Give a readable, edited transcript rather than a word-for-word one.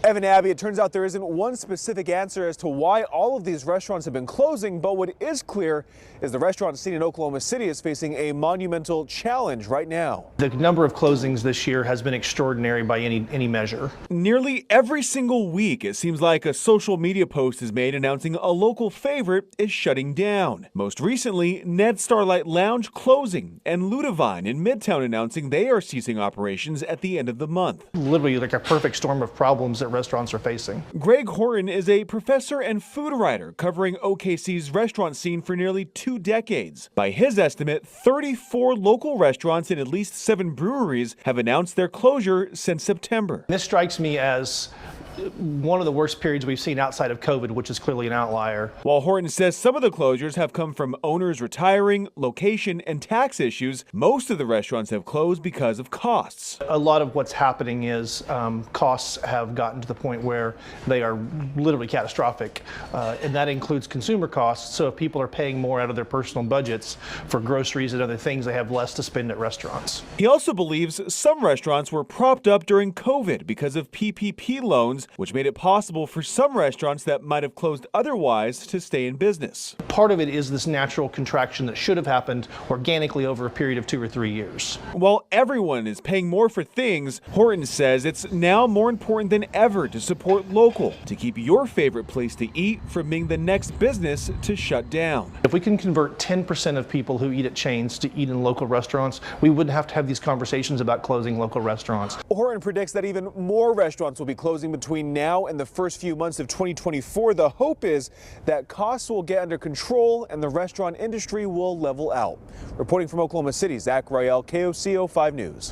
Evan Abbey, it turns out there isn't one specific answer as to why all of these restaurants have been closing, but what is clear is the restaurant scene in Oklahoma City is facing a monumental challenge right now. The number of closings this year has been extraordinary by any measure. Nearly every single week, it seems like a social media post is made announcing a local favorite is shutting down. Most recently, Ned Starlight Lounge closing and Ludivine in Midtown announcing they are ceasing operations at the end of the month. Literally like a perfect storm of problems that restaurants are facing. Greg Horton is a professor and food writer covering OKC's restaurant scene for nearly 2 decades. By his estimate, 34 local restaurants and at least 7 breweries have announced their closure since September. This strikes me as one of the worst periods we've seen outside of COVID, which is clearly an outlier. While Horton says some of the closures have come from owners retiring, location, and tax issues, most of the restaurants have closed because of costs. A lot of what's happening is costs have gotten to the point where they are literally catastrophic, and that includes consumer costs. So if people are paying more out of their personal budgets for groceries and other things, they have less to spend at restaurants. He also believes some restaurants were propped up during COVID because of PPP loans, which made it possible for some restaurants that might have closed otherwise to stay in business. Part of it is this natural contraction that should have happened organically over a period of 2 or 3 years. While everyone is paying more for things, Horton says it's now more important than ever to support local, to keep your favorite place to eat from being the next business to shut down. If we can convert 10% of people who eat at chains to eat in local restaurants, we wouldn't have to have these conversations about closing local restaurants. Horton predicts that even more restaurants will be closing between now and the first few months of 2024. The hope is that costs will get under control and the restaurant industry will level out. Reporting from Oklahoma City, Zach Rael, KOCO 5 News.